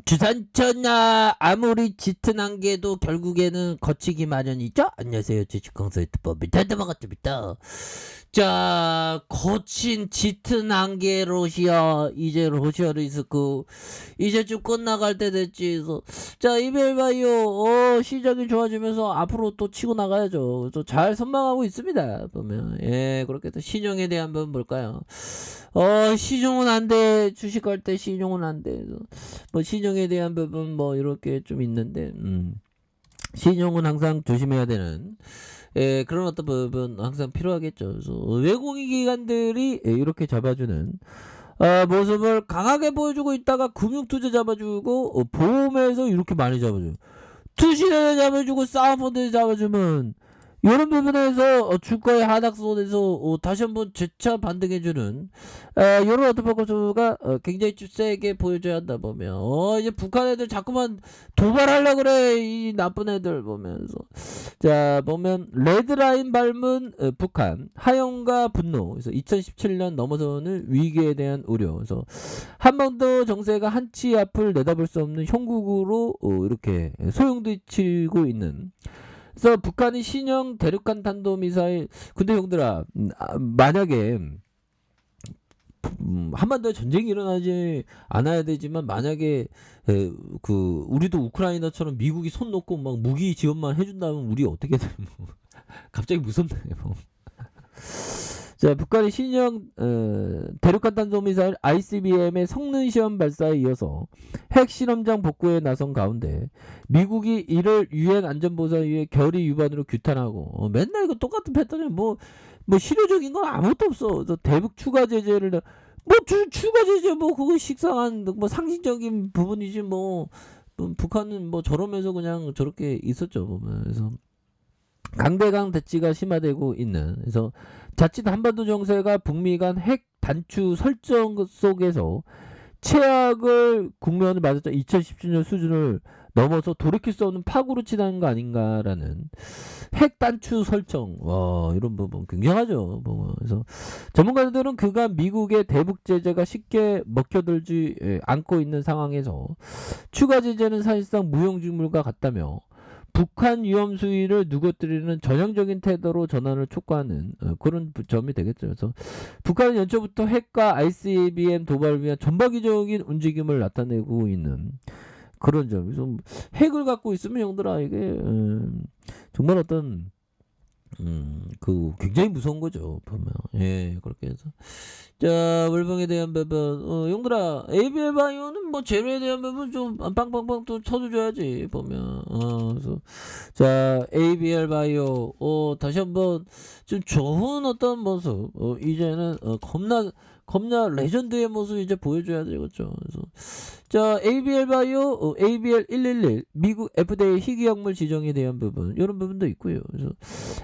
주산천하 아무리 짙은 안개도 결국에는 거치기 마련이죠. 안녕하세요, 주식강사 유튜버 밑에도 반갑습니다. 자, 거친 짙은 안개 러시아, 이제 러시아로 있었고 이제 좀 끝나갈 때 됐지. 그래서 자, 이벨바이오 시장이 좋아지면서 앞으로 또 치고 나가야죠. 또 잘 선방하고 있습니다. 보면 그렇게 또 신용에 대한 부분 볼까요? 시중은 안 돼. 주식할 때 신용은 안 돼. 뭐 신용에 대한 부분 뭐 이렇게 좀 있는데 신용은 항상 조심해야 되는 그런 어떤 부분 항상 필요하겠죠. 그래서 외국인 기관들이 이렇게 잡아주는 모습을 강하게 보여주고 있다가 금융투자 잡아주고 보험에서 이렇게 많이 잡아줘요. 투시를 잡아주고 사모펀드 잡아주면 이런 부분에서 주가의 하락선에서 다시 한번 재차 반등해주는 이런 어떤 포커스가 굉장히 좀 세게 보여줘야 한다 보면 이제 북한 애들 자꾸만 도발하려고 그래 이 나쁜 애들 보면서 자 보면 레드라인 밟은 북한 하용과 분노 그래서 2017년 넘어서는 위기에 대한 우려 그래서 한반도 정세가 한치 앞을 내다볼 수 없는 형국으로 이렇게 소용돌이치고 있는 그래서 북한이 신형 대륙간 탄도미사일 근데 형들아 만약에 한반도에 전쟁이 일어나지 않아야 되지만 만약에 우리도 우크라이나처럼 미국이 손 놓고 막 무기 지원만 해준다면 우리 어떻게 돼? 뭐 갑자기 무섭네. 뭐. 자, 북한의 신형 대륙간 탄도미사일 ICBM의 성능 시험 발사에 이어서 핵실험장 복구에 나선 가운데 미국이 이를 유엔 안전보장위에 결의 위반으로 규탄하고 맨날 이거 똑같은 패턴이 뭐 실효적인 건 아무것도 없어. 그래서 대북 추가 제재를 추가 제재 그거 식상한 뭐 상징적인 부분이지 북한은 저러면서 그냥 저렇게 있었죠 보면 그래서 강대강 대치가 심화되고 있는 그래서 자칫 한반도 정세가 북미 간 핵 단추 설정 속에서 최악을 국면을 맞았던 2017년 수준을 넘어서 돌이킬 수 없는 파고로 치닫는 거 아닌가라는 핵 단추 설정 이런 부분 굉장하죠. 그래서 전문가들은 그간 미국의 대북 제재가 쉽게 먹혀들지 않고 있는 상황에서 추가 제재는 사실상 무용지물과 같다며 북한 위험 수위를 누그러뜨리는 전형적인 태도로 전환을 촉구하는 그런 점이 되겠죠. 그래서 북한은 연초부터 핵과 ICBM 도발을 위한 전방위적인 움직임을 나타내고 있는 그런 점. 그래서 핵을 갖고 있으면 형들아 이게 정말 어떤 굉장히 무서운 거죠 보면 그렇게 해서 자 월봉에 대한 부분 용들아 ABL 바이오는 재료에 대한 부분 좀 빵빵빵 또 쳐줘야지 보면 그래서 자 ABL 바이오 다시 한번 좀 좋은 어떤 모습 이제는 겁나 레전드의 모습 이제 보여줘야 되겠죠. 그래서 자 ABL 바이오 ABL 111 미국 FDA 희귀약물 지정에 대한 부분 이런 부분도 있고요. 그래서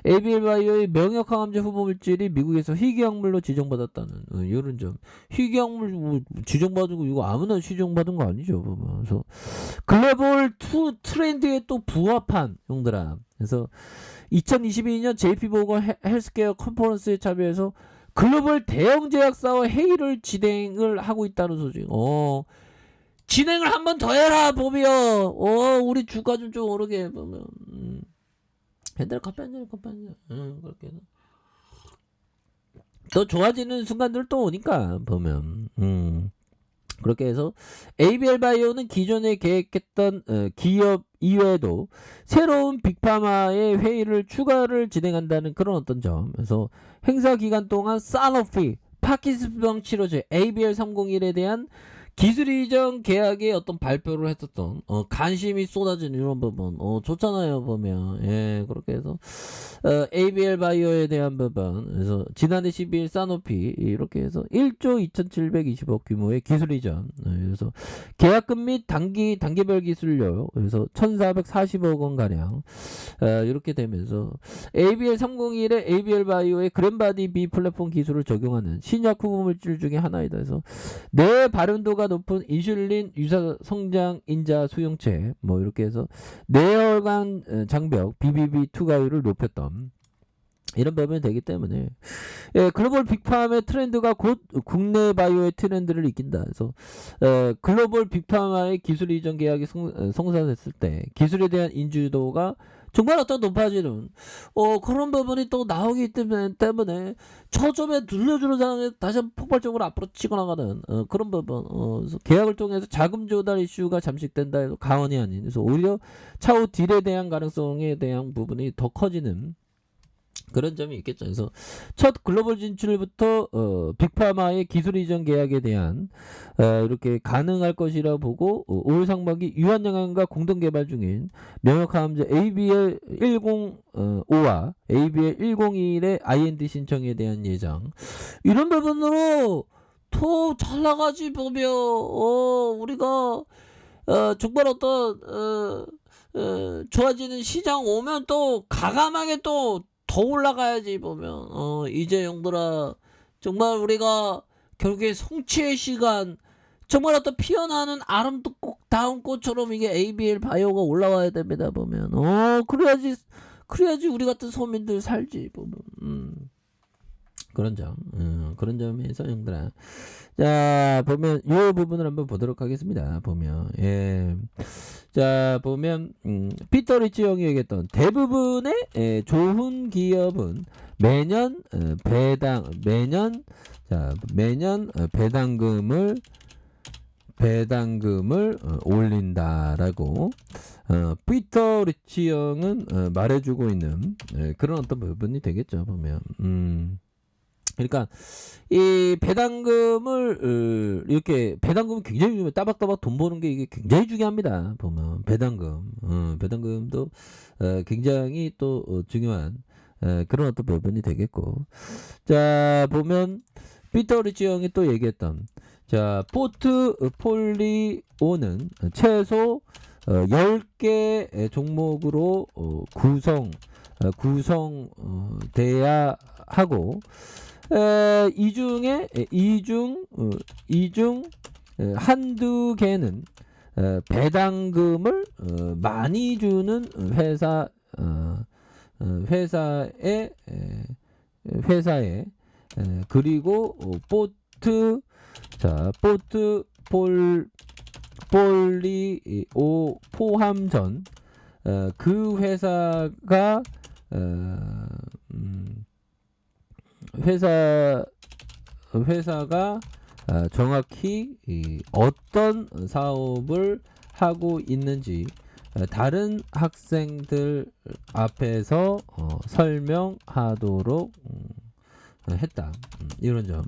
ABL 바이오의 명역항암제 후보 물질이 미국에서 희귀약물로 지정받았다는 이런 점. 희귀약물 지정받은 거 이거 아무나 지정받은 거 아니죠. 그래서 글로벌 트렌드에 또 부합한 형들아. 그래서 2022년 JP모건 헬스케어 컨퍼런스에 참여해서 글로벌 대형 제약사와 회의를 진행을 하고 있다는 소식. 진행을 한 번 더 해라 보면 우리 주가 좀 오르게 보면 핸들 커피 한잔 그렇게 해서 더 좋아지는 순간들 또 오니까 보면 그렇게 해서 ABL 바이오는 기존에 계획했던 기업 이외에도 새로운 빅파마의 회의를 추가를 진행한다는 그런 어떤 점. 그래서 행사 기간 동안 사노피, 파킨슨병 치료제 ABL301에 대한 기술 이전 계약의 어떤 발표를 했었던 관심이 쏟아지는 이런 부분 좋잖아요 보면 그렇게 해서 ABL 바이오에 대한 부분 그래서 지난해 12일 사노피 이렇게 해서 1조 2720억 규모의 기술 이전 그래서 계약금 및 단계별 기술료 그래서 1440억 원 가량 이렇게 되면서 ABL 301의 ABL 바이오의 그랜바디 B 플랫폼 기술을 적용하는 신약 후보 물질 중에 하나이다. 그래서 뇌 발현도가 높은 인슐린 유사 성장 인자 수용체 이렇게 해서 뇌혈관 장벽 BBB 투과율을 높였던 이런 부분이 되기 때문에 글로벌 빅팜의 트렌드가 곧 국내 바이오의 트렌드를 이끈다. 그래서 글로벌 빅팜의 기술 이전 계약이 성사됐을 때 기술에 대한 인지도가 정말 어떤 높아지는 그런 부분이 또 나오기 때문에 초점에 눌려주는 상황에 다시 한번 폭발적으로 앞으로 치고 나가는 그런 부분. 그래서 계약을 통해서 자금 조달 이슈가 잠식된다 해도 가언이 아닌. 그래서 오히려 차후 딜에 대한 가능성에 대한 부분이 더 커지는 그런 점이 있겠죠. 그래서 첫 글로벌 진출부터 빅파마의 기술 이전 계약에 대한 이렇게 가능할 것이라 보고 올 상반기 유한양안과 공동 개발 중인 명역항암제 ABL 105와 ABL 101의 IND 신청에 대한 예정 이런 부분으로 더 잘 나가지 보면 우리가 정말 어떤 좋아지는 시장 오면 또 가감하게 또 더 올라가야지 보면 이제 영들아 정말 우리가 결국에 성취의 시간 정말 어떤 피어나는 아름다운 꽃처럼 이게 ABL 바이오가 올라와야 됩니다 보면 그래야지 우리 같은 서민들 살지 보면 그런 점에서 형들아 자 보면 이 부분을 한번 보도록 하겠습니다 보면 자 보면 피터 리치 형이 얘기했던 대부분의 좋은 기업은 매년 배당금을 올린다라고 피터 리치 형은 말해주고 있는 그런 어떤 부분이 되겠죠 보면 그러니까 이 배당금을 이렇게 배당금은 굉장히 중요해. 따박따박 돈 버는 게 이게 굉장히 중요합니다. 보면 배당금도 굉장히 또 중요한 그런 어떤 부분이 되겠고 자 보면 피터 리치 형이 또 얘기했던 자 포트폴리오는 최소 10개 종목으로 구성돼야 하고 이중 한두 개는 배당금을 많이 주는 회사에 그리고 포트폴리오 포함 전 그 회사가 정확히 어떤 사업을 하고 있는지 다른 학생들 앞에서 설명하도록 했다. 이런 점.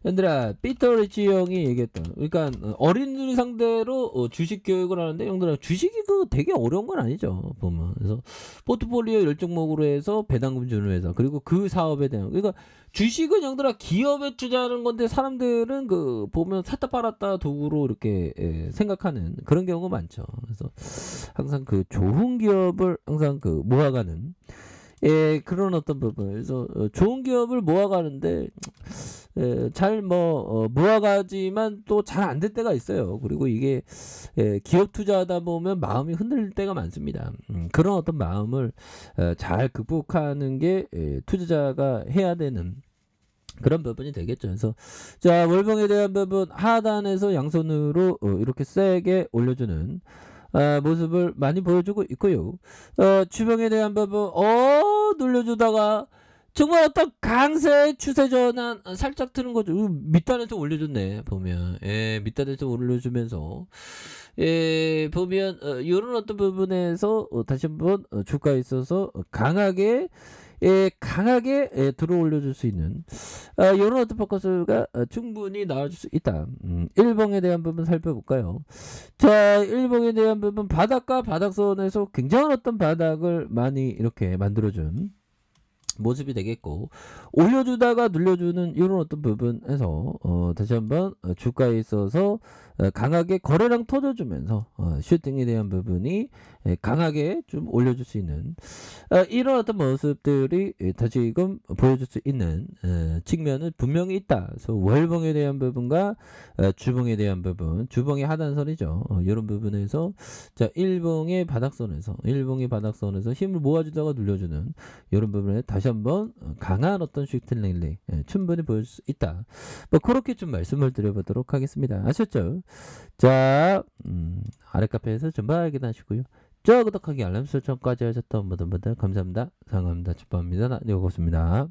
얘들아 피터 리치 형이 얘기했던 그러니까 어린이들 상대로 주식 교육을 하는데 형들아 주식이 그 되게 어려운 건 아니죠 보면 그래서 포트폴리오 10종목으로 해서 배당금 주는 회사 그리고 그 사업에 대한 그러니까 주식은 형들아 기업에 투자하는 건데 사람들은 그 보면 샀다 팔았다 도구로 이렇게 생각하는 그런 경우가 많죠 그래서 항상 그 좋은 기업을 항상 그 모아가는 그런 어떤 부분 그래서 좋은 기업을 모아가는데 잘 모아가지만 또 잘 안 될 때가 있어요. 그리고 이게 기업 투자하다 보면 마음이 흔들릴 때가 많습니다. 그런 어떤 마음을 잘 극복하는 게 투자자가 해야 되는 그런 부분이 되겠죠. 그래서 자 월봉에 대한 부분 하단에서 양손으로 이렇게 세게 올려주는 모습을 많이 보여주고 있고요. 주봉에 대한 부분 눌려주다가 정말 어떤 강세 추세 전환 살짝 트는 거죠. 밑단에서 올려줬네 보면 밑단에서 올려주면서 보면 이런 어떤 부분에서 다시 한번 주가에 있어서 강하게 들어 올려줄 수 있는 이런 어떤 포커스가 충분히 나와줄 수 있다. 일봉에 대한 부분 살펴볼까요? 자, 일봉에 대한 부분 바닥과 바닥선에서 굉장한 어떤 바닥을 많이 이렇게 만들어준 모습이 되겠고 올려주다가 눌려주는 이런 어떤 부분에서 다시 한번 주가에 있어서 강하게 거래량 터져주면서 슈팅에 대한 부분이 강하게 좀 올려줄 수 있는 이런 어떤 모습들이 다시금 보여줄 수 있는 측면은 분명히 있다. 그래서 월봉에 대한 부분과 주봉에 대한 부분, 주봉의 하단선이죠. 이런 부분에서 자 일봉의 바닥선에서 힘을 모아주다가 눌려주는 이런 부분에 다시 다시 한번 강한 어떤 슈팅력이 충분히 보일 수 있다. 뭐 그렇게 좀 말씀을 드려보도록 하겠습니다. 아셨죠? 자, 아래 카페에서 전부 확인하시고요. 구독하기 알람 설정까지 하셨던 모든 분들 감사합니다. 사랑합니다. 축복합니다. 네, 고맙습니다.